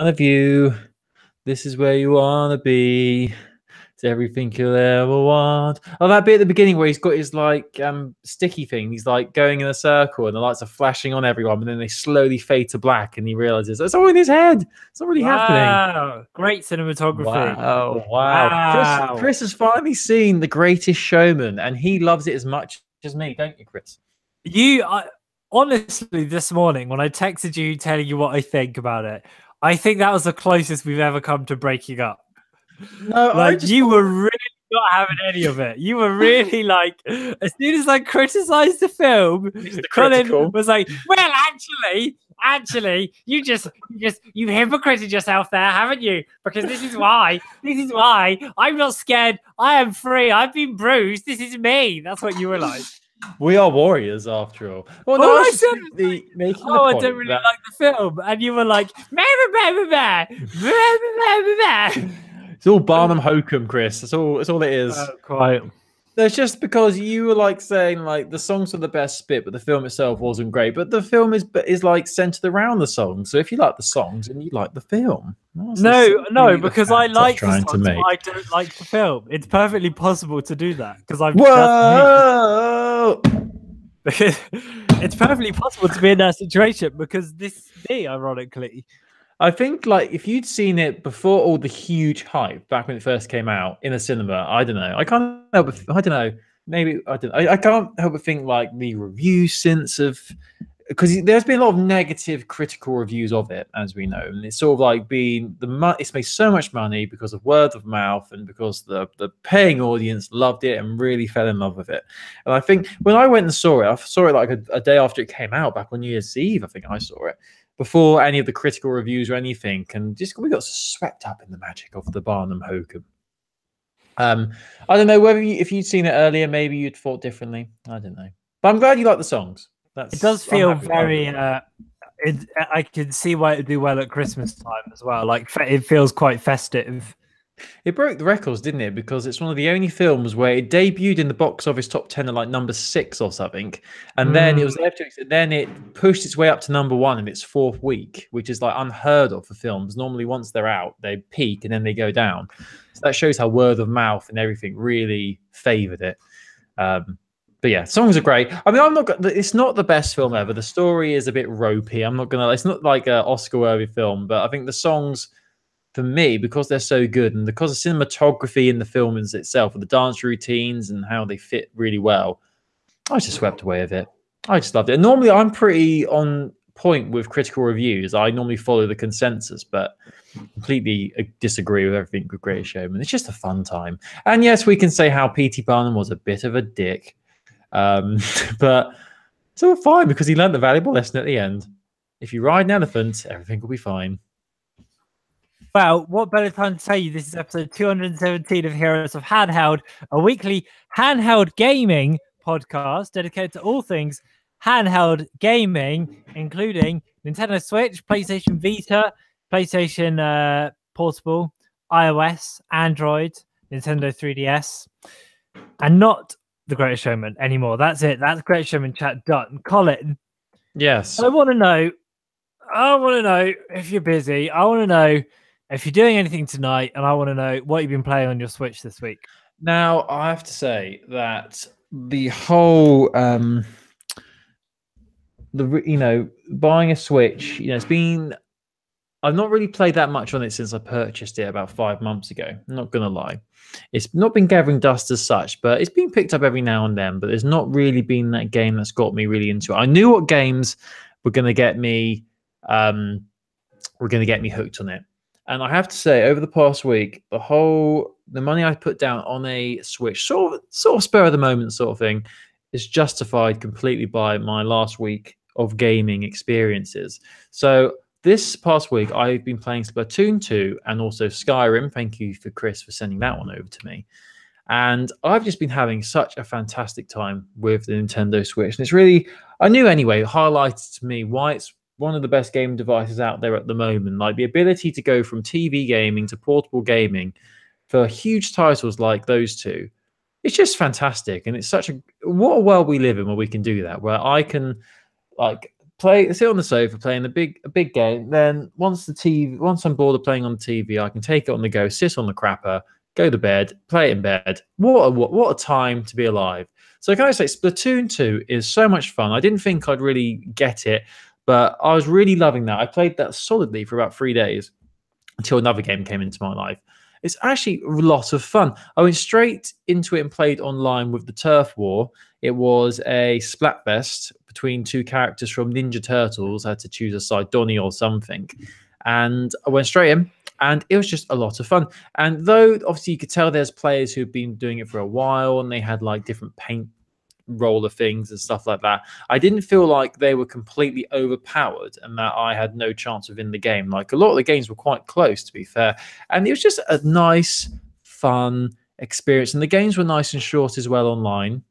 of you. This is where you wanna be. It's everything you'll ever want. Oh, that bit at the beginning where he's got his like sticky thing. He's like going in a circle and the lights are flashing on everyone, but then they slowly fade to black and he realizes it's all in his head. It's not really happening. Wow, great cinematography. Wow, wow. Wow. Chris has finally seen The Greatest Showman and he loves it as much as me, don't you, Chris? Honestly, this morning when I texted you telling you what I think about it, I think that was the closest we've ever come to breaking up. No, I Like, just you thought were really not having any of it. You were really like, as soon as I criticized the film, Mr. Colin Critical. was like, well, actually, you hypocrited yourself there, haven't you? Because this is why I'm not scared. I am free. I've been bruised. This is me. That's what you were like. We are warriors after all. Well, All no, I I was said just was like, making the oh, I point don't really that like the film. And you were like, meh, meh, meh, meh, meh, meh, meh, meh, meh. it's all Barnum Hokum, Chris. That's all. That's all it is. Quite. That's just because you were like saying like the songs were the best bit, but the film itself wasn't great. But the film is like centered around the songs. So if you like the songs, and you like the film. That's No, essentially the because I fact I was like the trying to songs, but make. I don't like the film. It's perfectly possible to do that because that's me. Whoa! It's perfectly possible to be in that situation because this is me, ironically. I think like if you'd seen it before all the huge hype back when it first came out in the cinema, I don't know. I can't help but I don't know. Maybe I don't. I can't help but think like the review since of because there's been a lot of negative critical reviews of it, as we know, and it's sort of like been it's made so much money because of word of mouth and because the paying audience loved it and really fell in love with it. And I think when I went and saw it, I saw it like a day after it came out, back on New Year's Eve. I think I saw it before any of the critical reviews or anything, and just we got swept up in the magic of the Barnum Hokum. I don't know whether if you'd seen it earlier, maybe you'd thought differently. I don't know, but I'm glad you like the songs. It does I'm feel happy with that. very. I can see why it would do well at Christmas time as well. Like it feels quite festive. It broke the records, didn't it? Because it's one of the only films where it debuted in the box office top 10 at like number 6 or something. And then it was there 2 weeks. And then it pushed its way up to number 1 in its 4th week, which is like unheard of for films. Normally, once they're out, they peak and then they go down. So that shows how word of mouth and everything really favored it. But yeah, songs are great. I mean, it's not the best film ever. The story is a bit ropey. I'm not gonna. It's not like an Oscar-worthy film, but I think the songs, for me, because they're so good and because the cinematography in the film itself, with the dance routines and how they fit really well, I was just swept away with it. I just loved it. And normally, I'm pretty on point with critical reviews. I normally follow the consensus, but completely disagree with everything with Greatest Showman. It's just a fun time. And yes, we can say how P.T. Barnum was a bit of a dick. But it's all fine because he learned the valuable lesson at the end. If you ride an elephant, everything will be fine. Well, what better time to tell you this is episode 217 of Heroes of Handheld, a weekly handheld gaming podcast dedicated to all things handheld gaming, including Nintendo Switch, PlayStation Vita, PlayStation Portable, iOS, Android, Nintendo 3DS, and not The Greatest Showman anymore. That's it. That's Greatest Showman chat done. Colin. Yes. I want to know if you're busy. I want to know if you're doing anything tonight, and I want to know what you've been playing on your Switch this week. Now, I have to say that the whole, buying a Switch, it's been. I've not really played that much on it since I purchased it about 5 months ago. I'm not going to lie. It's not been gathering dust as such, but it's been picked up every now and then. But there's not really been that game that's got me really into it. I knew what games were going to get me, hooked on it. And I have to say, over the past week, the money I put down on a Switch, sort of spur of the moment sort of thing, is justified completely by my last week of gaming experiences. So this past week, I've been playing Splatoon 2 and also Skyrim. Thank you for Chris for sending that one over to me. And I've just been having such a fantastic time with the Nintendo Switch. And it's really, I knew anyway, it highlighted to me why it's one of the best game devices out there at the moment. Like the ability to go from TV gaming to portable gaming for huge titles like those two. It's just fantastic. And it's what a world we live in where we can do that, where I can like sit on the sofa playing a big game. Then once I'm bored of playing on TV, I can take it on the go, sit on the crapper, go to bed, play it in bed. What a time to be alive. So can I say Splatoon 2 is so much fun. I didn't think I'd really get it, but I was really loving that. I played that solidly for about 3 days until another game came into my life. It's actually a lot of fun. I went straight into it and played online with the Turf War. It was a Splatfest between two characters from Ninja Turtles. I had to choose a side, Donnie or something. And I went straight in, and it was just a lot of fun. And though obviously you could tell there's players who've been doing it for a while and they had like different paint roller things and stuff like that, I didn't feel like they were completely overpowered and that I had no chance of winning the game. Like a lot of the games were quite close, to be fair, and it was just a nice, fun experience. And the games were nice and short as well online,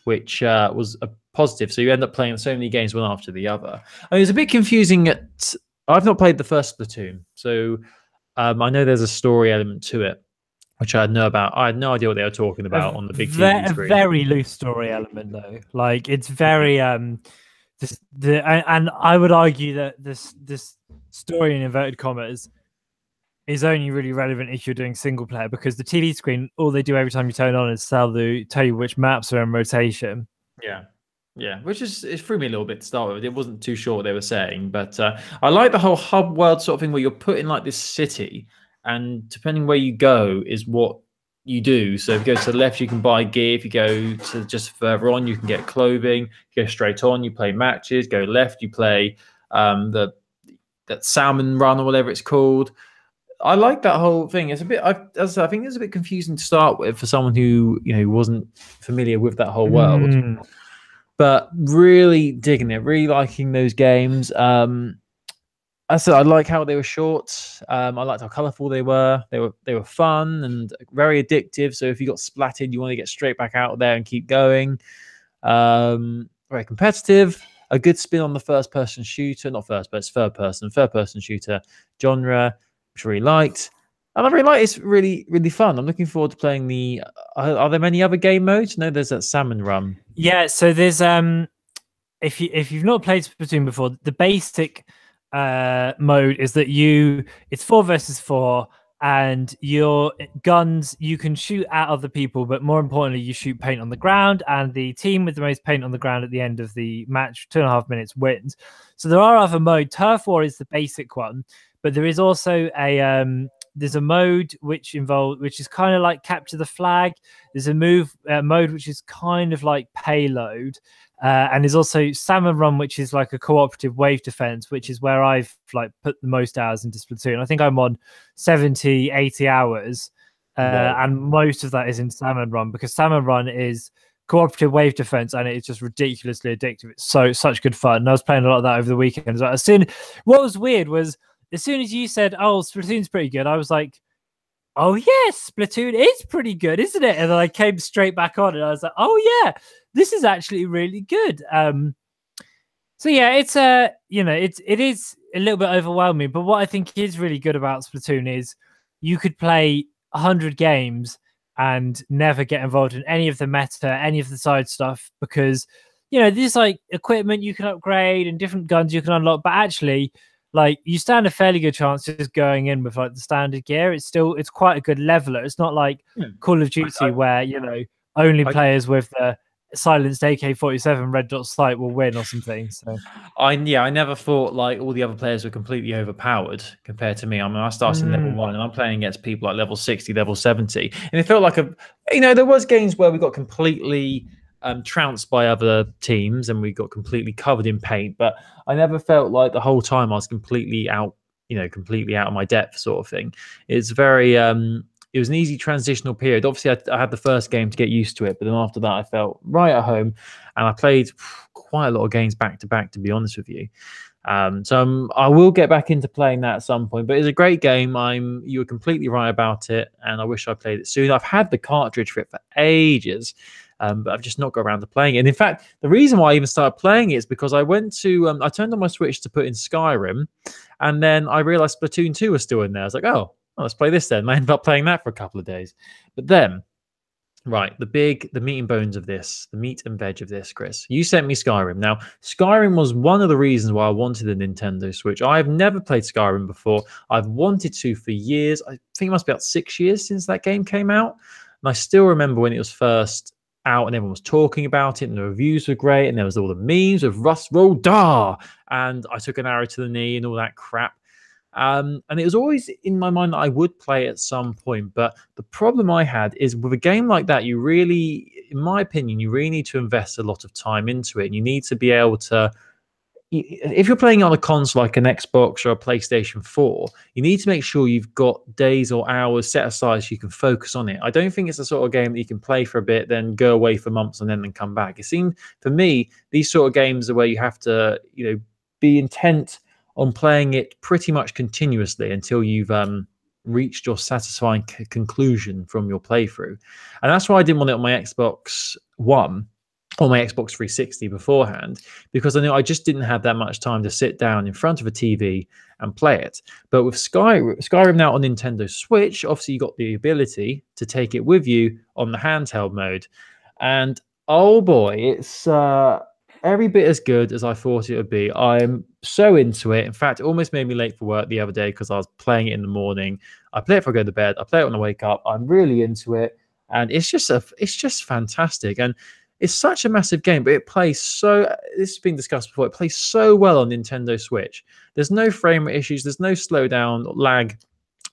which was a positive. So you end up playing so many games one after the other. I mean, it's a bit confusing. I've not played the first Splatoon, so I know there's a story element to it, which I had no idea what they were talking about on the big TV screen. A very loose story element, though. Like it's very and I would argue that this story in inverted commas is only really relevant if you're doing single player, because the TV screen, all they do every time you turn it on is tell you which maps are in rotation. Yeah, which it threw me a little bit to start with. It wasn't too sure what they were saying, but I like the whole hub world sort of thing where you're put in like this city, and depending where you go is what you do. So if you go to the left, you can buy gear. If you go to just further on, you can get clothing. You go straight on, you play matches. Go left, you play that salmon run or whatever it's called. I like that whole thing. It's a bit, I think it's a bit confusing to start with for someone who wasn't familiar with that whole world. But really digging it, really liking those games. I said I like how they were short. I liked how colourful they were. They were fun and very addictive. So if you got splatted, you want to get straight back out there and keep going. Very competitive. A good spin on the first-person shooter, not first, but it's third-person shooter genre, which I really liked. And I really like it's really, really fun. I'm looking forward to playing the. Are there many other game modes? No, there's that salmon run. Yeah, so there's if you've not played Splatoon before, the basic mode is that it's 4 versus 4, and your guns, you can shoot at other people, but more importantly, you shoot paint on the ground, and the team with the most paint on the ground at the end of the match, 2.5 minutes, wins. So there are other modes. Turf War is the basic one, but there is also there's a mode which is kind of like capture the flag. There's a mode which is kind of like payload. And there's also Salmon Run, which is like a cooperative wave defense, which is where I've like put the most hours into Splatoon. I think I'm on 70, 80 hours. And most of that is in Salmon Run, because Salmon Run is cooperative wave defense and it's just ridiculously addictive. It's such good fun. And I was playing a lot of that over the weekend. What was weird was as soon as you said, "Oh, Splatoon's pretty good," I was like, "Oh yes, Splatoon is pretty good, isn't it?" And then I came straight back on and I was like, "Oh yeah, this is actually really good." So yeah, it's it is a little bit overwhelming, but what I think is really good about Splatoon is you could play 100 games and never get involved in any of the meta, any of the side stuff, because there's like equipment you can upgrade and different guns you can unlock, but actually, like, you stand a fairly good chance just going in with like the standard gear. It's quite a good leveler. It's not like Call of Duty where only players with the silenced AK-47 red dot sight will win or something. So I never thought like all the other players were completely overpowered compared to me. I mean, I started in level 1 and I'm playing against people like level 60, level 70, and it felt like there was games where we got completely trounced by other teams and we got completely covered in paint, but I never felt like the whole time I was completely out of my depth sort of thing. It's very it was an easy transitional period. Obviously I had the first game to get used to it, but then after that I felt right at home, and I played quite a lot of games back to back, to be honest with you. So I will get back into playing that at some point, but it's a great game. You were completely right about it, and I wish I played it soon. I've had the cartridge for it for ages, but I've just not got around to playing it. And in fact, the reason why I even started playing it is because I went to I turned on my Switch to put in Skyrim, and then I realized Splatoon 2 was still in there. I was like, oh, let's play this then. And I ended up playing that for a couple of days. But then Right, the meat and bones of this, the meat and veg of this, Chris. You sent me Skyrim. Now, Skyrim was one of the reasons why I wanted a Nintendo Switch. I've never played Skyrim before. I've wanted to for years. I think it must be about 6 years since that game came out. And I still remember when it was first out and everyone was talking about it and the reviews were great and there was all the memes of Rust Roll Da and I took an arrow to the knee and all that crap. And it was always in my mind that I would play at some point. But the problem I had is with a game like that, you really, in my opinion, you really need to invest a lot of time into it. And you need to be able to, if you're playing on a console like an Xbox or a PlayStation 4, you need to make sure you've got days or hours set aside so you can focus on it. I don't think it's the sort of game that you can play for a bit, then go away for months and then come back. It seems, for me, these sort of games are where you have to, be intent on playing it pretty much continuously until you've reached your satisfying conclusion from your playthrough. And that's why I didn't want it on my Xbox One or my Xbox 360 beforehand, because I knew I just didn't have that much time to sit down in front of a TV and play it. But with Skyrim now on Nintendo Switch, obviously you got the ability to take it with you on the handheld mode. And oh boy, it's every bit as good as I thought it would be. I'm so into it. In fact, it almost made me late for work the other day because I was playing it in the morning. I play it before I go to bed. I play it when I wake up. I'm really into it, and it's just fantastic. And it's such a massive game, but it plays so. This has been discussed before. It plays so well on Nintendo Switch. There's no frame rate issues. There's no slowdown lag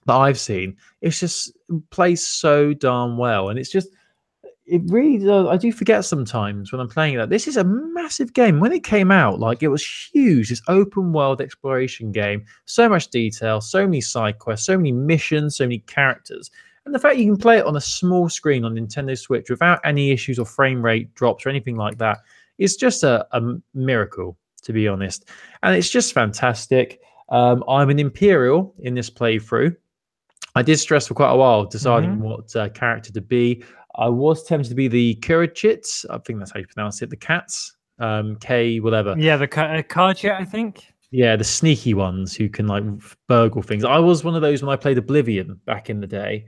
that I've seen. It's just plays so darn well, and it's just. It really does. I do forget sometimes when I'm playing that. This is a massive game. When it came out, like it was huge. This open world exploration game. So much detail, so many side quests, so many missions, so many characters. And the fact you can play it on a small screen on Nintendo Switch without any issues or frame rate drops or anything like that is just a miracle, to be honest. And it's just fantastic. I'm an Imperial in this playthrough. I did stress for quite a while deciding what character to be. I was tempted to be the Kurachits. I think that's how you pronounce it. The cats. K whatever. Yeah, the Karchit, I think. Yeah, the sneaky ones who can like burgle things. I was one of those when I played Oblivion back in the day.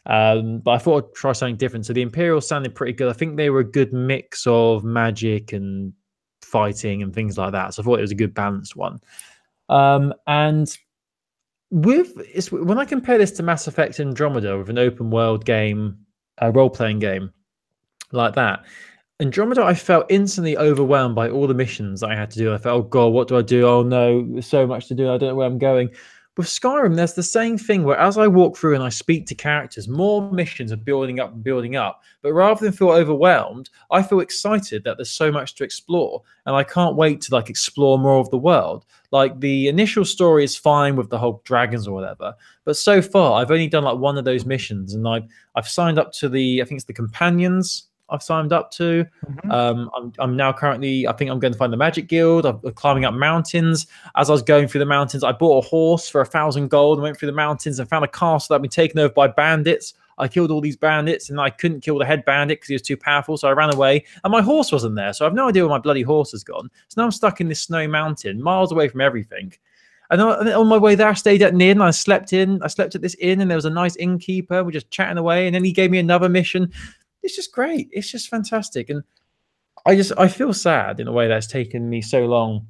But I thought I'd try something different. So the Imperials sounded pretty good. I think they were a good mix of magic and fighting and things like that. So I thought it was a good balanced one. And when I compare this to Mass Effect Andromeda with an open world game, a role-playing game like that, Andromeda, I felt instantly overwhelmed by all the missions I had to do. I felt, oh god, what do I do? Oh no, there's so much to do. I don't know where I'm going. With Skyrim, there's the same thing where as I walk through and I speak to characters, more missions are building up and building up. But rather than feel overwhelmed, I feel excited that there's so much to explore. And I can't wait to like explore more of the world. Like the initial story is fine with the whole dragons or whatever. But so far, I've only done like one of those missions. And I've signed up to I think it's the companions I've signed up to. I'm now currently, I think I'm going to find the Magic Guild. I'm climbing up mountains. As I was going through the mountains, I bought a horse for 1,000 gold and went through the mountains and found a castle that had been taken over by bandits. I killed all these bandits and I couldn't kill the head bandit because he was too powerful. So I ran away and my horse wasn't there. So I have no idea where my bloody horse has gone. So now I'm stuck in this snowy mountain, miles away from everything. And on my way there, I stayed at an inn. I slept at this inn and there was a nice innkeeper. We're just chatting away. And then he gave me another mission. It's just great. It's just fantastic. And I feel sad in a way that it's taken me so long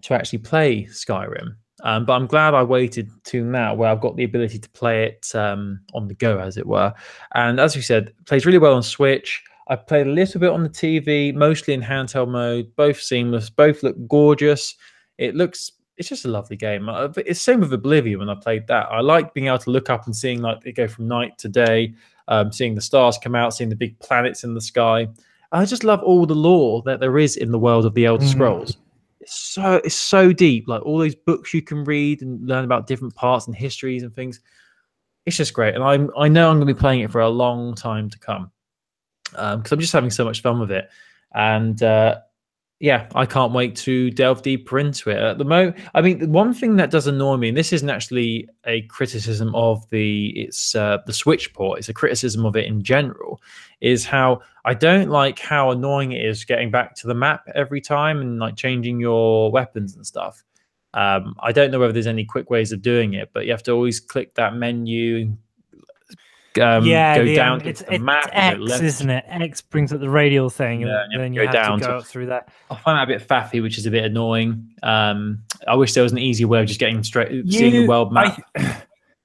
to actually play Skyrim. But I'm glad I waited to now where I've got the ability to play it on the go, as it were. And as we said, it plays really well on Switch. I played a little bit on the TV, mostly in handheld mode, both seamless, both look gorgeous. It's just a lovely game. It's same with Oblivion when I played that. I like being able to look up and seeing like it go from night to day. Seeing the stars come out, seeing the big planets in the sky. I just love all the lore that there is in the world of the Elder Scrolls. It's so deep, like all those books you can read and learn about different parts and histories and things. It's just great, and I know I'm going to be playing it for a long time to come because I'm just having so much fun with it. And yeah, I can't wait to delve deeper into it. At the moment, I mean, the one thing that does annoy me, and this isn't actually a criticism of the Switch port, it's a criticism of it in general, is how I don't like how annoying it is getting back to the map every time and like changing your weapons and stuff. I don't know whether there's any quick ways of doing it, but you have to always click that menu. Yeah, go the down it's into the map. X, isn't it? X brings up the radial thing, Yeah, and and then you you go have to down go up through that. I find that a bit faffy, which is a bit annoying. I wish there was an easier way of just getting straight, seeing the world map.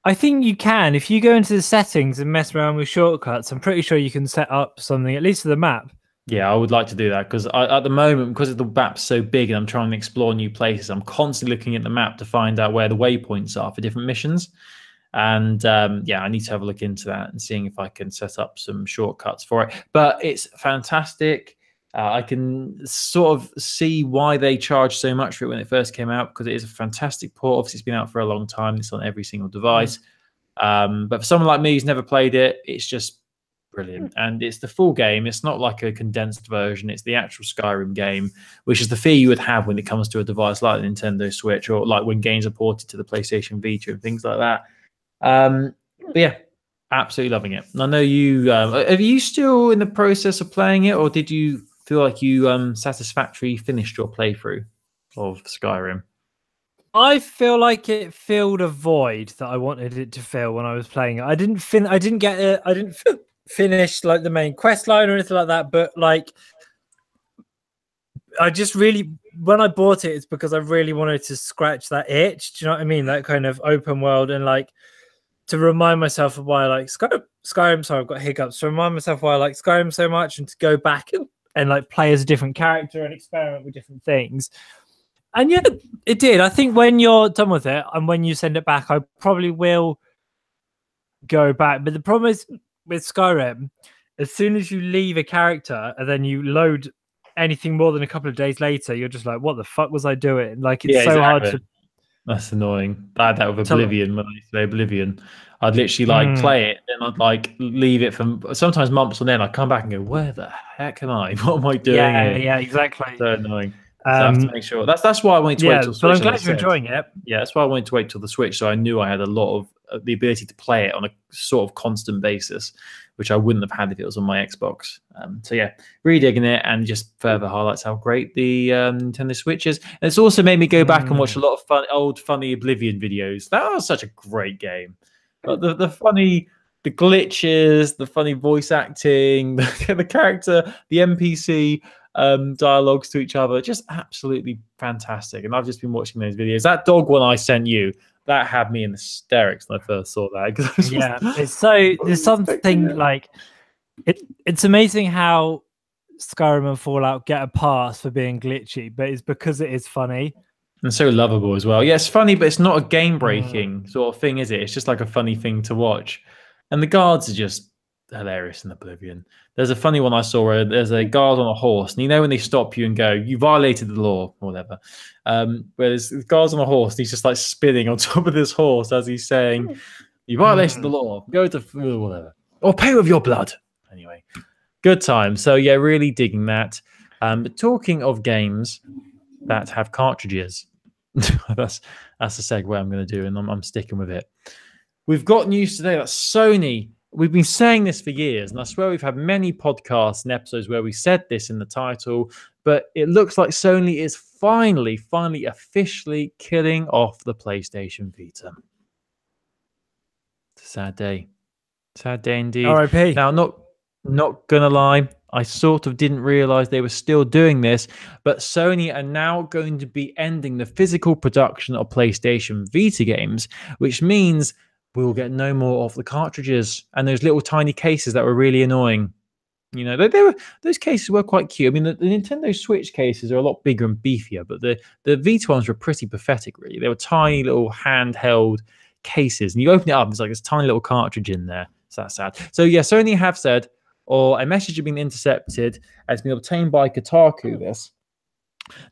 I think you can if you go into the settings and mess around with shortcuts. I'm pretty sure you can set up something at least for the map. Yeah, I would like to do that because at the moment, because the map's so big and I'm trying to explore new places, I'm constantly looking at the map to find out where the waypoints are for different missions. And yeah, I need to have a look into that and seeing if I can set up some shortcuts for it. But it's fantastic. I can sort of see why they charged so much for it when it first came out, because it is a fantastic port. Obviously, it's been out for a long time. It's on every single device. But for someone like me who's never played it, it's just brilliant. And it's the full game. It's not like a condensed version. It's the actual Skyrim game, which is the fee you would have when it comes to a device like the Nintendo Switch, or like when games are ported to the PlayStation Vita and things like that. But yeah, absolutely loving it. And I know you are you still in the process of playing it, or did you feel like you satisfactorily finished your playthrough of Skyrim? I feel like it filled a void that I wanted it to fill when I was playing it. I didn't finish like the main quest line or anything like that, but like I just really, when I bought it, it's because I really wanted to scratch that itch. Do you know what I mean? That kind of open world, and like to remind myself of why I like Skyrim. Sorry, I've got hiccups. To remind myself why I like Skyrim so much, and to go back and like play as a different character and experiment with different things. And yeah, it did. I think when you're done with it and when you send it back, I probably will go back. But the problem is with Skyrim, as soon as you leave a character and then you load anything more than a couple of days later, you're just like, what the fuck was I doing? Like, it's so hard to... That's annoying. I had that with Oblivion. When I used to play Oblivion, I'd literally like play it, and I'd like leave it for sometimes months, and then I'd come back and go, where the heck am I? What am I doing here? Yeah, exactly. So annoying. So I have to make sure. That's why I wanted to wait till Switch. But I'm glad you're enjoying it. Yeah, that's why I wanted to wait till the Switch, so I knew I had a lot of the ability to play it on a sort of constant basis, which I wouldn't have had if it was on my Xbox. So yeah, really digging it, and just further highlights how great the Nintendo Switch is. And it's also made me go back and watch a lot of old funny Oblivion videos. That was such a great game. But the funny, the glitches, the funny voice acting, the character, the NPC dialogues to each other, just absolutely fantastic. And I've just been watching those videos. That dog one I sent you, that had me in hysterics when I first saw that. It's so, there's something like it's amazing how Skyrim and Fallout get a pass for being glitchy, but it's because it is funny and so lovable as well. Yeah, it's funny, but it's not a game breaking sort of thing, is it? It's just like a funny thing to watch. And the guards are just hilarious in Oblivion. There's a funny one I saw where there's a guard on a horse, and you know when they stop you and go, you violated the law or whatever, where there's guards on a horse, and he's just like spinning on top of this horse as he's saying, you violated the law, go to whatever, or pay with your blood. Anyway, good time. So yeah, really digging that. But talking of games that have cartridges, that's the segue I'm going to do, and I'm sticking with it. We've got news today that Sony, we've been saying this for years, and I swear we've had many podcasts and episodes where we said this in the title, but it looks like Sony is finally officially killing off the PlayStation Vita. It's a sad day. Sad day indeed. R.I.P. Now, not gonna lie, I sort of didn't realize they were still doing this, but Sony are now going to be ending the physical production of PlayStation Vita games, which means we'll get no more of the cartridges and those little tiny cases that were really annoying. You know, those cases were quite cute. I mean, the Nintendo Switch cases are a lot bigger and beefier, but the Vita ones were pretty pathetic, really. They were tiny little handheld cases, and you open it up, there's like this tiny little cartridge in there. So that's sad. So yeah, Sony have said, or a message had been intercepted, has been obtained by Kotaku, this,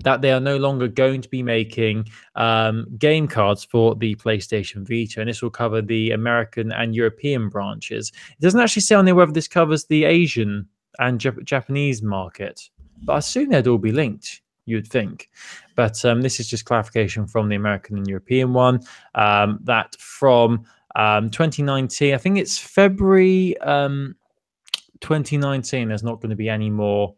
that they are no longer going to be making game cards for the PlayStation Vita, and this will cover the American and European branches. It doesn't actually say on there whether this covers the Asian and Japanese market, but I assume they'd all be linked, you'd think. But this is just clarification from the American and European one, that from 2019, I think it's February 2019, there's not going to be any more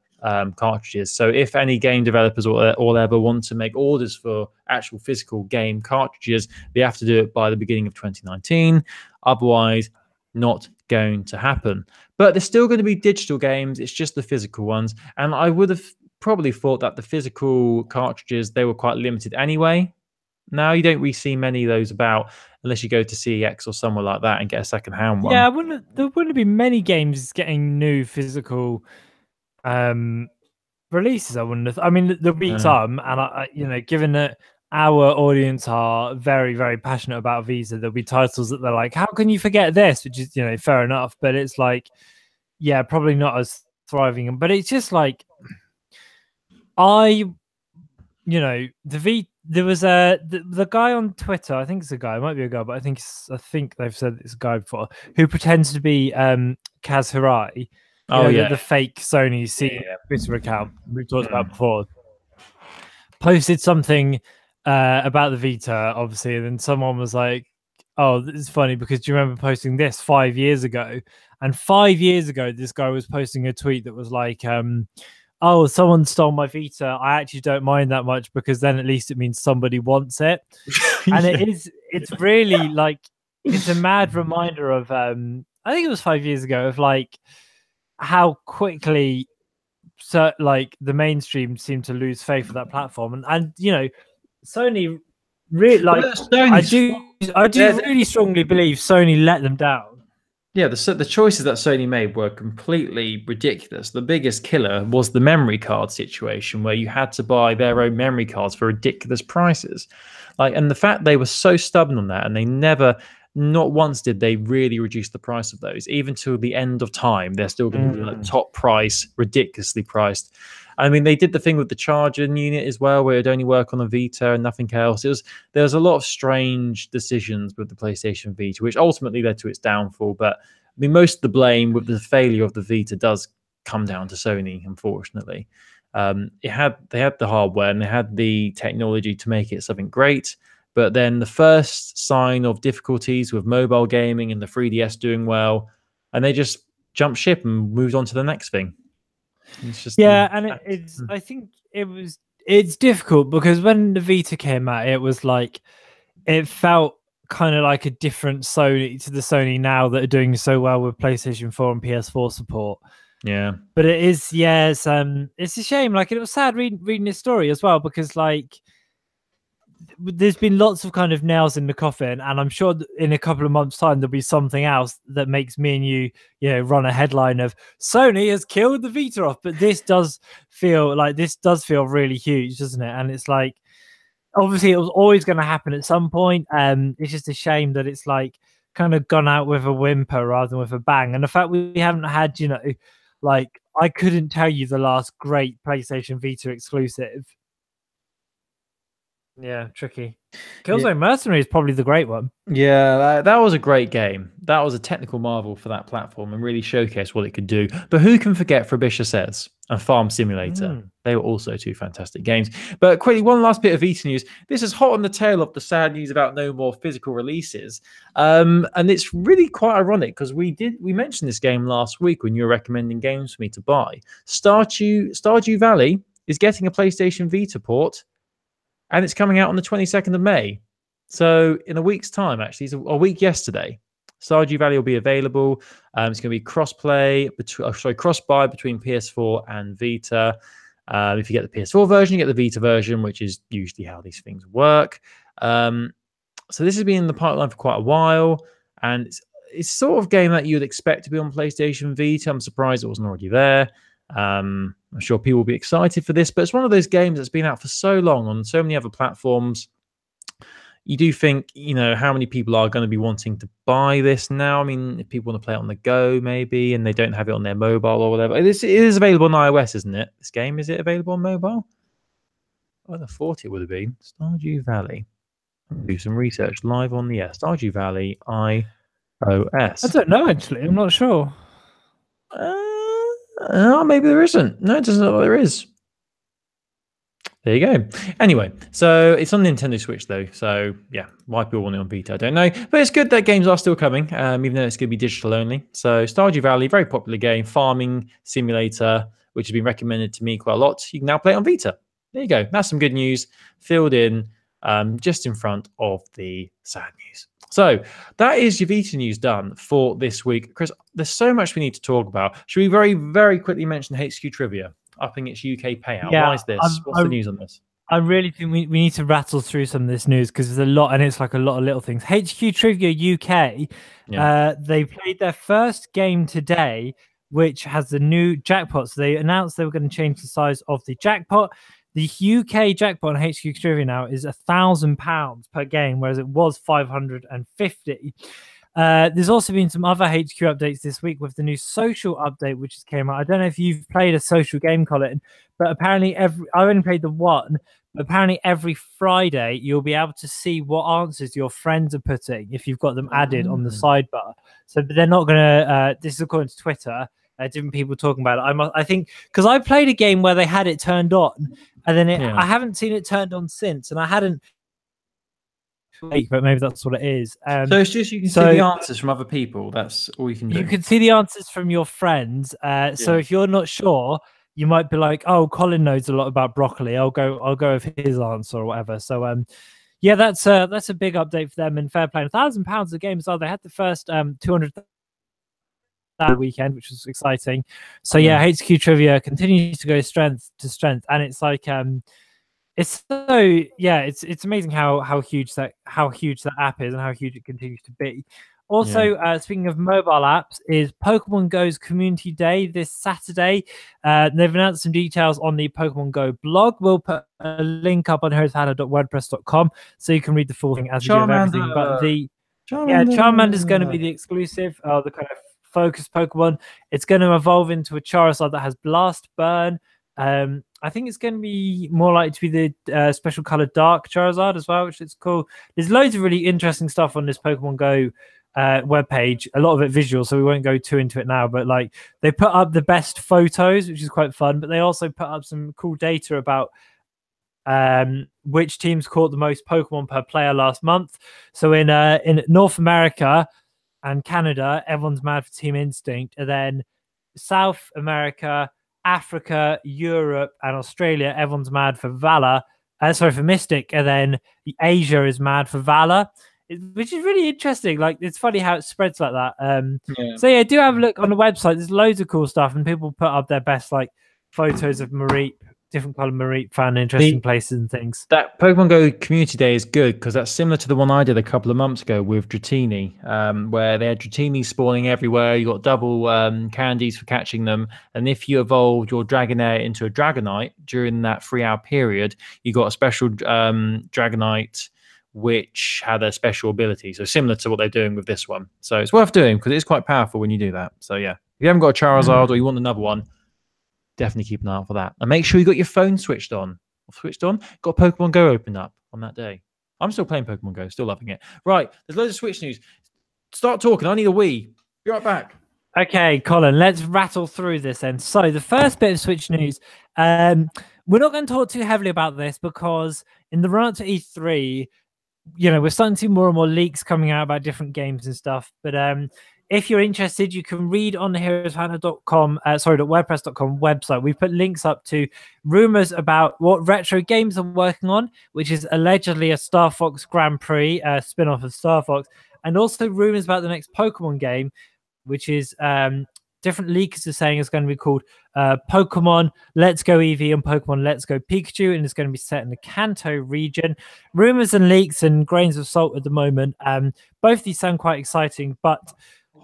cartridges. So if any game developers or ever want to make orders for actual physical game cartridges, they have to do it by the beginning of 2019. Otherwise, Not going to happen. But there's still going to be digital games. It's just the physical ones. And I would have probably thought that the physical cartridges, they were quite limited anyway. Now you don't really see many of those about unless you go to CEX or somewhere like that and get a second-hand one. Yeah, there wouldn't be many games getting new physical releases. I wouldn't. I mean, there'll be some, and given that our audience are very, very passionate about Vita, there'll be titles that they're like, "How can you forget this?" Which is, fair enough. But it's like, yeah, probably not as thriving. But it's just like, there was the guy on Twitter. I think it's a guy. It might be a guy, but I think they've said it's a guy before who pretends to be Kaz Hirai. The fake Sony Twitter account we've talked about before. Posted something about the Vita, obviously, and then someone was like, "Oh, this is funny because do you remember posting this 5 years ago?" And 5 years ago, this guy was posting a tweet that was like, "Oh, someone stole my Vita. I actually don't mind that much because then at least it means somebody wants it." And it's really like, it's a mad reminder of, I think it was 5 years ago, of like how quickly the mainstream seemed to lose faith with that platform. And Sony really, like, I do really strongly believe Sony let them down. Yeah, the choices that Sony made were completely ridiculous. The biggest killer was the memory card situation, where you had to buy their own memory cards for ridiculous prices. And the fact they were so stubborn on that, and they never, not once did they really reduce the price of those. Even till the end of time, they're still going to be like top price, ridiculously priced. I mean, they did the thing with the charging unit as well, where it'd only work on the Vita and nothing else. There was a lot of strange decisions with the PlayStation Vita, which ultimately led to its downfall. But I mean, most of the blame with the failure of the Vita does come down to Sony, unfortunately. They had the hardware and they had the technology to make it something great. But then the first sign of difficulties with mobile gaming and the 3DS doing well, and they just jumped ship and moved on to the next thing. It's just I think it's difficult because when the Vita came out, it was like, it felt kind of like a different Sony to the Sony now that are doing so well with PlayStation 4 and PS4 support. Yeah, but it is, it's a shame. Like, it was sad reading this story as well, because like, there's been lots of kind of nails in the coffin, and I'm sure in a couple of months' time there'll be something else that makes me and you run a headline of Sony has killed the Vita off. But this does feel really huge, doesn't it? And it's like, obviously it was always going to happen at some point. It's just a shame that it's like kind of gone out with a whimper rather than with a bang. And the fact we haven't had, like, I couldn't tell you the last great PlayStation Vita exclusive. Yeah, tricky. Killzone Mercenary is probably the great one. Yeah, that was a great game. That was a technical marvel for that platform and really showcased what it could do. But who can forget Frobisher Says and Farm Simulator? They were also two fantastic games. But quickly, one last bit of Vita news. This is hot on the tail of the sad news about no more physical releases. And it's really quite ironic because we mentioned this game last week when you were recommending games for me to buy. Stardew Valley is getting a PlayStation Vita port, and it's coming out on the 22nd of May. So in a week's time, actually, it's a week yesterday, Stardew Valley will be available. It's going to be cross-buy between PS4 and Vita. If you get the PS4 version, you get the Vita version, which is usually how these things work. So this has been in the pipeline for quite a while, and it's sort of game that you'd expect to be on PlayStation Vita. I'm surprised it wasn't already there. I'm sure people will be excited for this, but it's one of those games that's been out for so long on so many other platforms. You do think, how many people are going to be wanting to buy this now? I mean, if people want to play it on the go, maybe, and they don't have it on their mobile or whatever. It is available on iOS, isn't it? This game, is it available on mobile? I would have thought it would have been. Stardew Valley. Do some research live on the air. Stardew Valley iOS. I don't know, actually. I'm not sure. Maybe there isn't. No, it doesn't look like there is. There you go. Anyway, so it's on Nintendo Switch though. So yeah, why people want it on Vita, I don't know. But it's good that games are still coming, even though it's going to be digital only. So Stardew Valley, very popular game, farming simulator, which has been recommended to me quite a lot. You can now play it on Vita. There you go. That's some good news. Filled in just in front of the sad news. So that is your Vita news done for this week. Chris, there's so much we need to talk about. Should we very, very quickly mention HQ Trivia upping its UK payout? Yeah, Why is this? What's the news on this? I really think we need to rattle through some of this news because there's a lot, and it's like a lot of little things. HQ Trivia UK, they played their first game today, which has the new jackpot. So they announced they were going to change the size of the jackpot. The UK jackpot on HQ Trivia now is £1,000 per game, whereas it was 550. There's also been some other HQ updates this week with the new social update, which has came out. I don't know if you've played a social game, Colin, but apparently I only played the one. But apparently every Friday you'll be able to see what answers your friends are putting if you've got them added on the sidebar. So they're not going to. This is according to Twitter. Different people talking about it. I think because I played a game where they had it turned on, and then I haven't seen it turned on since, and I hadn't. But maybe that's what it is. So it's just you can see the answers from other people. That's all you can do. You can see the answers from your friends. So if you're not sure, you might be like, "Oh, Colin knows a lot about broccoli. I'll go with his answer or whatever." So yeah, that's a big update for them. And fair play, £1,000 a game as well. They had the first 200 that weekend, which was exciting. So yeah, HQ Trivia continues to go strength to strength, and it's like it's amazing how huge that app is and how huge it continues to be. Also, speaking of mobile apps, is Pokemon Go's Community Day this Saturday. They've announced some details on the Pokemon Go blog. We'll put a link up on heroeshandheld.wordpress.com so you can read the full thing as we do of everything. But Charmander is going to be the exclusive, the kind of focus Pokemon. It's going to evolve into a Charizard that has Blast Burn. I think it's going to be more likely to be the special colored Dark Charizard as well, which is cool. There's loads of really interesting stuff on this Pokemon Go webpage, a lot of it visual, so we won't go too into it now, but like they put up the best photos, which is quite fun, but they also put up some cool data about which teams caught the most Pokemon per player last month. So in North America and Canada, everyone's mad for Team Instinct, and then South America, Africa, Europe, and Australia, everyone's mad for Valor. For Mystic, and then Asia is mad for Valor, which is really interesting. Like, it's funny how it spreads like that. So yeah, do have a look on the website. There's loads of cool stuff, and people put up their best like photos of Mareep, different color Mareep, found interesting places and things. That Pokemon Go Community Day is good because that's similar to the one I did a couple of months ago with Dratini, where they had Dratini spawning everywhere. You got double candies for catching them, and if you evolved your Dragonair into a Dragonite during that 3-hour period, you got a special Dragonite which had a special ability. So similar to what they're doing with this one. So it's worth doing because it's quite powerful when you do that. So yeah, if you haven't got a Charizard or you want another one, definitely keep an eye out for that. And make sure you got your phone switched on. Got Pokemon Go opened up on that day. I'm still playing Pokemon Go, still loving it. Right, there's loads of Switch news. Start talking. I need a wee. Be right back. Okay, Colin, let's rattle through this then. So the first bit of Switch news, we're not going to talk too heavily about this because in the run-up to E3, we're starting to see more and more leaks coming out about different games and stuff. But if you're interested, you can read on the WordPress.com website. We put links up to rumors about what retro games are working on, which is allegedly a Star Fox Grand Prix, spin-off of Star Fox, and also rumors about the next Pokemon game, which is different leakers are saying it's going to be called Pokemon Let's Go Eevee and Pokemon Let's Go Pikachu, and it's going to be set in the Kanto region. Rumors and leaks and grains of salt at the moment. Both these sound quite exciting, but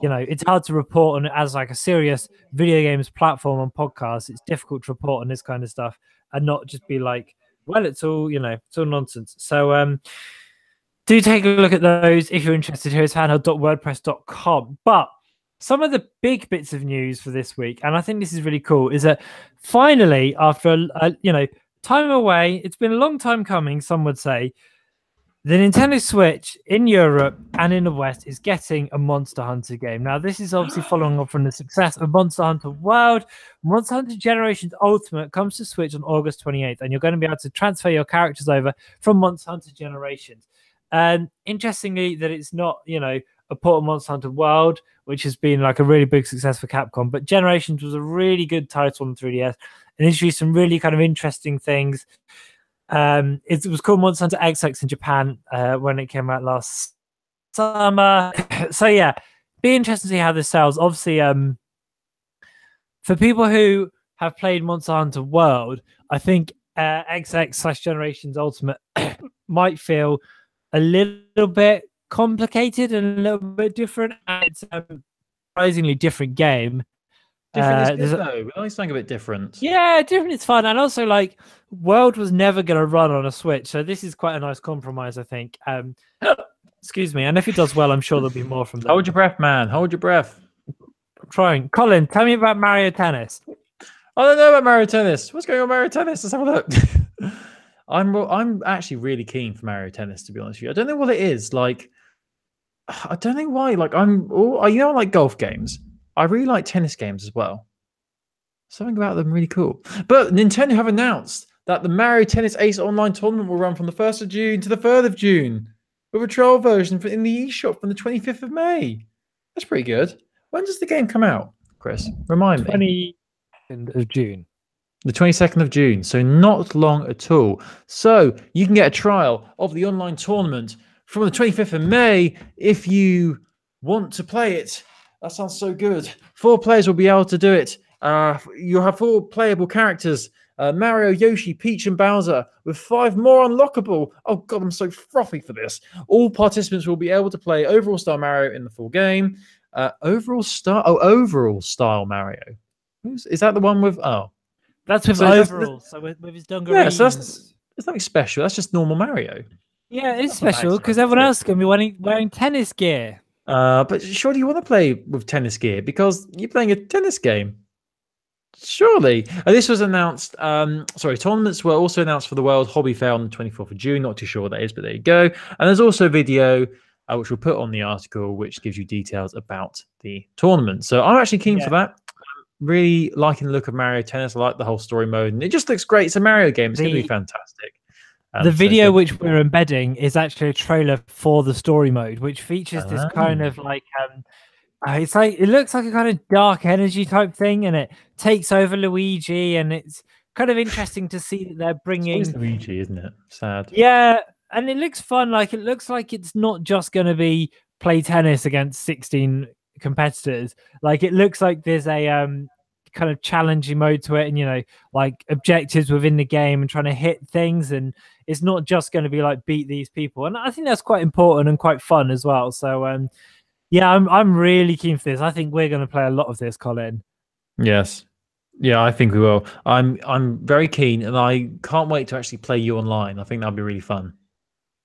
it's hard to report on it as like a serious video games platform on podcasts. It's difficult to report on this kind of stuff and not just be like, well, it's all it's all nonsense. So do take a look at those if you're interested. Here's handheld.wordpress.com. But some of the big bits of news for this week, and I think this is really cool, is that finally, after time away, it's been a long time coming, some would say, the Nintendo Switch in Europe and in the West is getting a Monster Hunter game. Now, this is obviously following up from the success of Monster Hunter World. Monster Hunter Generations Ultimate comes to Switch on August 28th, and you're going to be able to transfer your characters over from Monster Hunter Generations. Interestingly, that it's not, a port of Monster Hunter World, which has been like a really big success for Capcom, but Generations was a really good title on 3DS and introduced some really kind of interesting things. It was called Monster Hunter XX in Japan when it came out last summer. So yeah, be interesting to see how this sells. Obviously, for people who have played Monster Hunter World, I think XX/Generations Ultimate might feel a little bit complicated and a little bit different. And it's a surprisingly different game. Different is good though. We like something a bit different. Yeah, different is fun. And also, like, World was never going to run on a Switch. So this is quite a nice compromise, I think. Excuse me. And if it does well, I'm sure there'll be more from them. Hold your breath, man. Hold your breath. I'm trying. Colin, tell me about Mario Tennis. I don't know about Mario Tennis. What's going on Mario Tennis? Let's have a look. I'm actually really keen for Mario Tennis, to be honest with you. I don't know what it is. Like, I don't know why. Like, I like golf games. I really like tennis games as well. Something about them really cool. But Nintendo have announced that the Mario Tennis Ace Online tournament will run from the 1st of June to the 3rd of June, with a trial version in the eShop from the 25th of May. That's pretty good. When does the game come out, Chris? Remind me. 22nd of June. The 22nd of June, so not long at all. So you can get a trial of the online tournament from the 25th of May if you want to play it. That sounds so good. 4 players will be able to do it. You'll have 4 playable characters. Mario, Yoshi, Peach, and Bowser, with 5 more unlockable. Oh god, I'm so frothy for this. All participants will be able to play overall style Mario in the full game. Overall style Mario. Is that the one with... Oh. That's with overall, so with his dungarees. Yeah, so that's nothing special. That's just normal Mario. Yeah, it's special because everyone else is going to be wearing tennis gear. But surely you want to play with tennis gear because you're playing a tennis game. Surely. This was announced. Tournaments were also announced for the World Hobby Fair on the 24th of June. Not too sure what that is, but there you go. And there's also a video which we'll put on the article, which gives you details about the tournament. So I'm actually keen for that. I'm really liking the look of Mario Tennis. I like the whole story mode, and it just looks great. It's a Mario game. It's going to be fantastic. The video which we're embedding is actually a trailer for the story mode, which features this kind of like it looks like a kind of dark energy type thing, and it takes over Luigi, and it's kind of interesting to see that they're bringing it's Luigi, isn't it? Sad. Yeah, and it looks fun. Like it looks like it's not just going to be play tennis against 16 competitors. Like it looks like there's a kind of challenging mode to it, and like objectives within the game and trying to hit things, and it's not just going to be like beat these people. And I think that's quite important and quite fun as well. So yeah, I'm really keen for this. I think we're going to play a lot of this, Colin. Yes. Yeah, I think we will. I'm very keen, and I can't wait to actually play you online. I think that'll be really fun.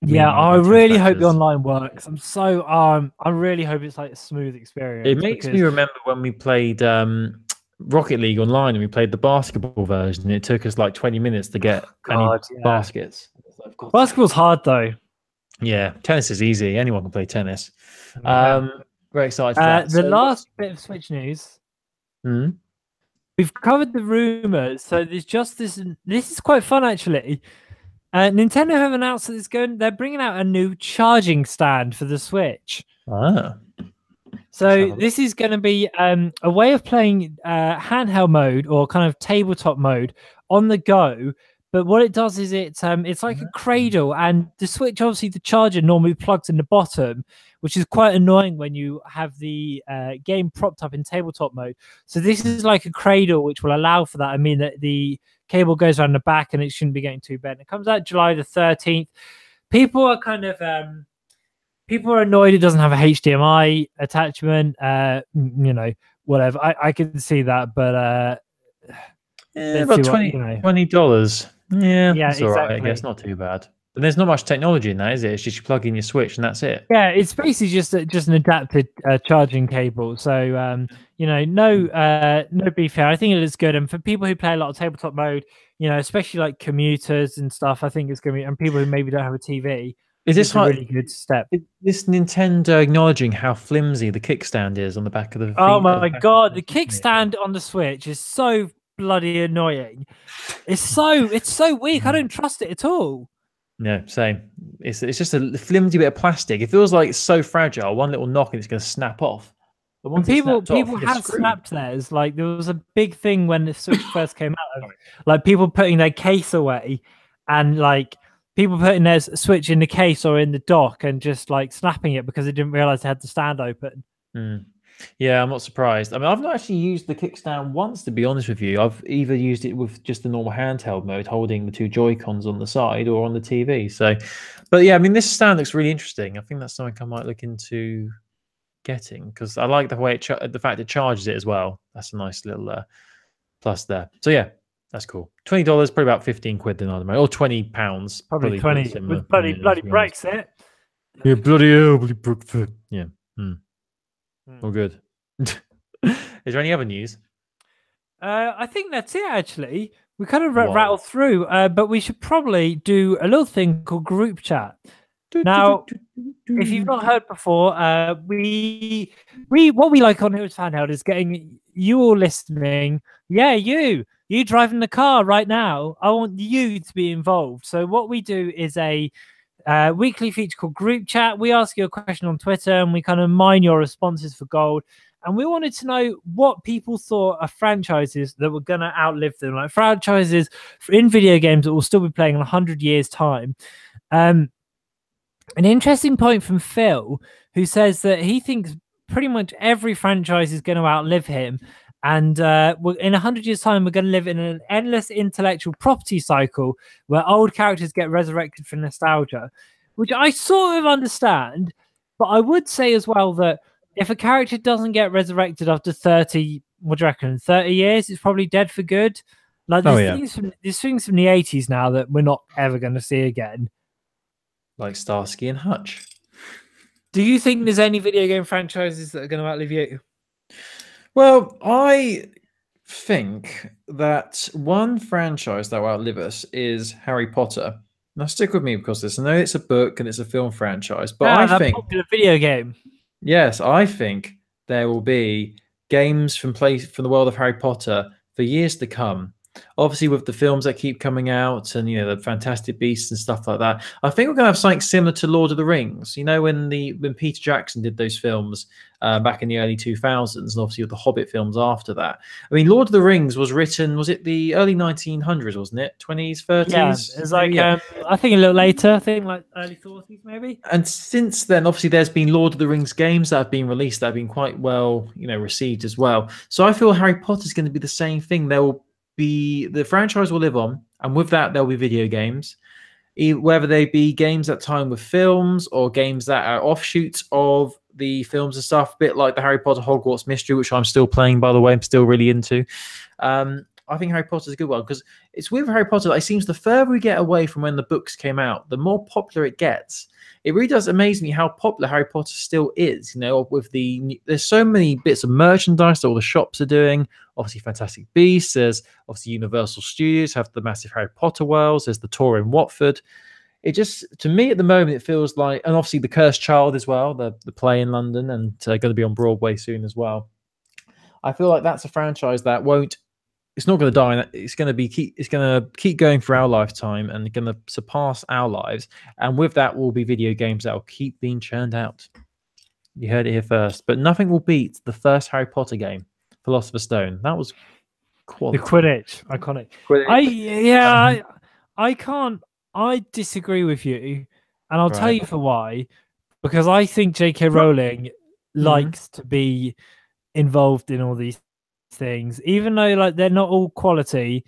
Yeah, I really hope the online works. I'm so I really hope it's like a smooth experience. It makes me remember when we played Rocket League online, and we played the basketball version. It took us like 20 minutes to get baskets. Basketball's hard though. Yeah, tennis is easy. Anyone can play tennis. Very excited for that. The last bit of Switch news. We've covered the rumors, so there's just this. This is quite fun actually. Nintendo have announced that they're bringing out a new charging stand for the Switch. So this is going to be a way of playing handheld mode or kind of tabletop mode on the go. But what it does is it's like a cradle, and the Switch, obviously the charger normally plugs in the bottom, which is quite annoying when you have the game propped up in tabletop mode. So this is like a cradle, which will allow for that. I mean that the cable goes around the back and it shouldn't be getting too bent. It comes out July the 13th. People are kind of people are annoyed it doesn't have a HDMI attachment. Whatever. I can see that, but about $20. Yeah, that's exactly. All right. I guess not too bad. But there's not much technology in that, is it? It's just you plug in your Switch and that's it. Yeah, it's basically just an adapted charging cable. So no beef here. I think it is good, and for people who play a lot of tabletop mode, especially like commuters and stuff, I think it's gonna be, and people who maybe don't have a TV. Is this a really good step? This Nintendo acknowledging how flimsy the kickstand is on the back of the? Oh my god, the kickstand on the Switch is so bloody annoying. It's so weak. I don't trust it at all. No, same. It's just a flimsy bit of plastic. It feels like it's so fragile. One little knock and it's going to snap off. And people have snapped theirs. Like there was a big thing when the Switch first came out, of, like people putting their case away and like people putting their Switch in the case or in the dock and just like snapping it because they didn't realize they had the stand open. Yeah, I'm not surprised. I mean, I've not actually used the kickstand once, to be honest with you. I've either used it with just the normal handheld mode, holding the two Joy-Cons on the side, or on the TV. So, but yeah, I mean, this stand looks really interesting. I think that's something I might look into getting, because I like the way the fact it charges it as well. That's a nice little plus there. So yeah, that's cool. $20, probably about 15 quid then, I or £20. Probably 20 similar. with bloody Brexit. Yeah, bloody hell, bloody Brexit. Yeah. All good. Is there any other news? I think that's it, actually. We kind of rattled through, but we should probably do a little thing called group chat. Now, if you've not heard before, we what we like on Heroes of Handheld is getting you all listening. Yeah, you driving the car right now. I want you to be involved. So what we do is a weekly feature called Group Chat. We ask you a question on Twitter and we kind of mine your responses for gold. And we wanted to know what people thought of franchises that were going to outlive them, like franchises in video games that will still be playing in 100 years' time. An interesting point from Phil, who says that he thinks pretty much every franchise is going to outlive him. And in 100 years' time, we're going to live in an endless intellectual property cycle where old characters get resurrected for nostalgia, which I sort of understand. But I would say as well that if a character doesn't get resurrected after 30, what do you reckon, 30 years, it's probably dead for good. Like there's things from the 80s now that we're not ever going to see again. Like Starsky and Hutch. Do you think there's any video game franchises that are going to outlive you? Well, I think that one franchise that will outlive us is Harry Potter. Now, stick with me because this. I know it's a book and it's a film franchise, but I think popular video game. Yes, I think there will be games from the world of Harry Potter for years to come. Obviously, with the films that keep coming out and the Fantastic Beasts and stuff like that, I think we're going to have something similar to Lord of the Rings. When Peter Jackson did those films back in the early 2000s, and obviously with the Hobbit films after that. I mean, Lord of the Rings was written, was it the early 1900s, wasn't it? 20s, 30s? Yeah, it's like I think a little later. I think like early 40s maybe. And since then, obviously, there's been Lord of the Rings games that have been released that have been quite well, received as well. So I feel Harry Potter is going to be the same thing. The franchise will live on, and with that there'll be video games, whether they be games that time with films or games that are offshoots of the films and stuff, a bit like the Harry Potter Hogwarts Mystery, which I'm still playing, by the way. I'm still really into. I think Harry Potter is a good one because it's with Harry Potter that it seems the further we get away from when the books came out, the more popular it gets. It really does amaze me how popular Harry Potter still is. There's so many bits of merchandise that all the shops are doing. Obviously, Fantastic Beasts. There's obviously Universal Studios have the massive Harry Potter worlds. There's the tour in Watford. It just, to me at the moment, it feels like, and obviously the Cursed Child as well, the play in London, and going to be on Broadway soon as well. I feel like that's a franchise that won't. It's not going to die. It's going to keep going for our lifetime and going to surpass our lives. And with that will be video games that will keep being churned out. You heard it here first. But nothing will beat the first Harry Potter game, Philosopher's Stone. That was quality. The Quidditch, iconic. Quidditch. I can't. I disagree with you, and I'll tell you for why. Because I think J.K. Rowling likes to be involved in all these things, even though like they're not all quality.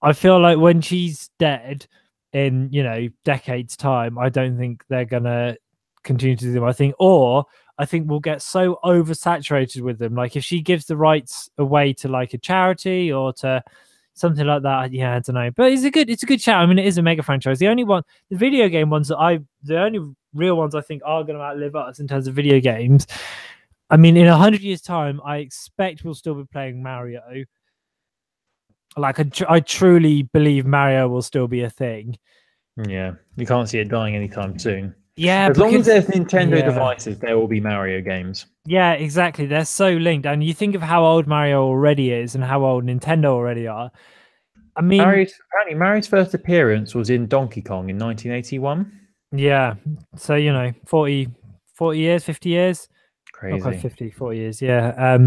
I feel like when she's dead in decades time, I don't think they're gonna continue to do them. I think we'll get so oversaturated with them. Like if she gives the rights away to like a charity or to something like that, I don't know. But it's a good chat. I mean, it is a mega franchise. The video game ones the only real ones I think are going to outlive us in terms of video games. I mean, in 100 years' time, I expect we'll still be playing Mario. Like, I truly believe Mario will still be a thing. Yeah, you can't see it dying anytime soon. Yeah, as long as there's Nintendo devices, there will be Mario games. Yeah, exactly. They're so linked. And you think of how old Mario already is and how old Nintendo already are. I mean, apparently Mario's first appearance was in Donkey Kong in 1981. Yeah, so 40 years, 50 years. Crazy. Not quite 50, 40 years, yeah.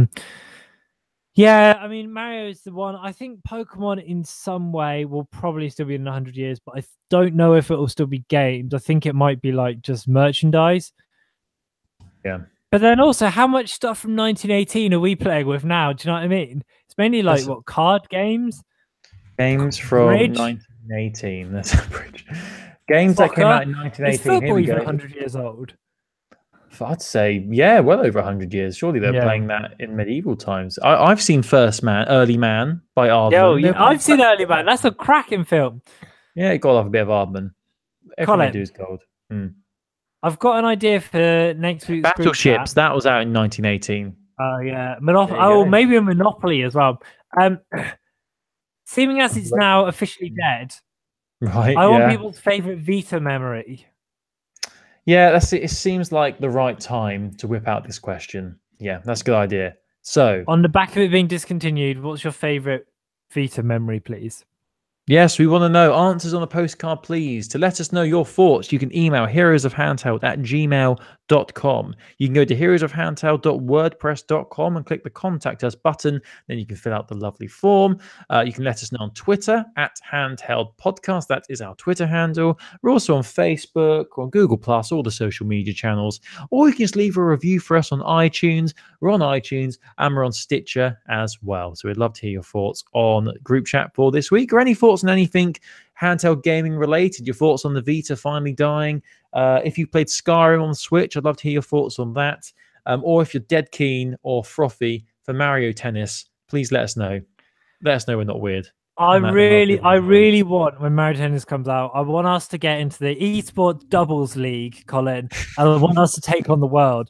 Yeah, I mean, Mario is the one. I think Pokemon in some way will probably still be in 100 years, but I don't know if it will still be games. I think it might be like just merchandise. Yeah. But then also, how much stuff from 1918 are we playing with now? Do you know what I mean? It's mainly like, That's what, card games? games from Bridge? 1918. That's a bridge. Games that came Soccer? out in Is 1918. Here football we even go. 100 years old? I'd say, yeah, well over 100 years. Surely they're Yeah. playing that in medieval times. I've seen First Man, Early Man by Yo, Aardman. yeah, They're playing I've seen Early Man. That's a cracking film. Yeah, it got off a bit of Aardman. Everything they do Colin, is gold. Hmm. I've got an idea for next week's group chat. Battleships, that was out in 1918. Oh, yeah. There you Oh, go. maybe a Monopoly as well. Seeming as it's now officially dead, Right, I want yeah. people's favorite Vita memory. Yeah, that's it. It seems like the right time to whip out this question. Yeah, that's a good idea. So, On the back of it being discontinued, what's your favorite Vita memory, please? yes, we want to know answers on a postcard, please. To let us know your thoughts, you can email heroesofhandheld@gmail.com. You can go to heroesofhandheld.wordpress.com and click the contact us button. Then you can fill out the lovely form. You can let us know on Twitter @handheld podcast. That is our Twitter handle. We're also on Facebook, on Google Plus, all the social media channels. Or you can just leave a review for us on iTunes. We're on iTunes and we're on Stitcher as well. So we'd love to hear your thoughts on group chat for this week, or any thoughts on anything handheld gaming related. Your thoughts on the Vita finally dying. If you played Skyrim on the Switch, I'd love to hear your thoughts on that. Or if you're dead keen or frothy for Mario Tennis, please let us know. Let us know we're not weird. I really want, when Mario Tennis comes out, I want us to get into the esports doubles league, Colin. I want us to take on the world.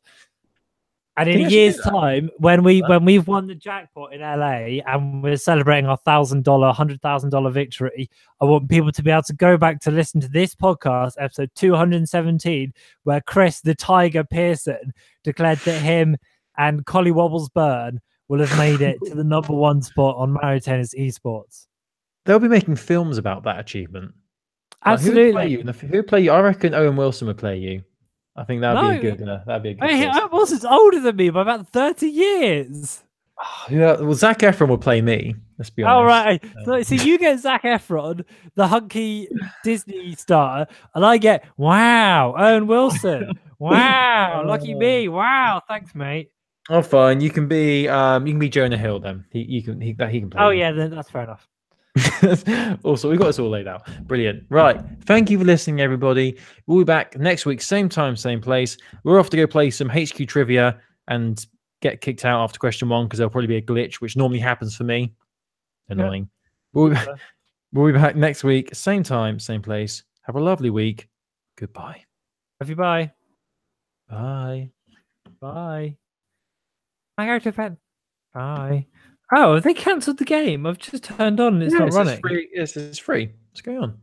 And in a year's time, when we've won the jackpot in LA and we're celebrating our $100,000 victory, I want people to be able to go back to listen to this podcast, episode 217, where Chris the Tiger Pearson declared that him and Collie Wobbles Byrne will have made it to the #1 spot on Mario Tennis esports. They'll be making films about that achievement. Absolutely. Who would play you? I reckon Owen Wilson would play you. I think that'd be a good. That'd be a good. Owen Wilson's older than me by about 30 years. Yeah, well, Zac Efron will play me. Let's be honest. All right. So you get Zac Efron, the hunky Disney star, and I get Owen Wilson. Wow, lucky me. Wow, thanks, mate. Oh, fine. You can be Jonah Hill then. He can play. Oh yeah, then that's fair enough. Also, we've got this all laid out. Brilliant. Right. Thank you for listening, everybody. We'll be back next week, same time, same place. We're off to go play some HQ trivia and get kicked out after question 1 because there'll probably be a glitch, which normally happens for me. Annoying. Yeah. We'll be back next week, same time, same place. Have a lovely week. Goodbye. Love you. Bye. Bye. Bye. I go to bed. Bye. Oh, they cancelled the game. I've just turned on and it's not running. It's free. What's going on?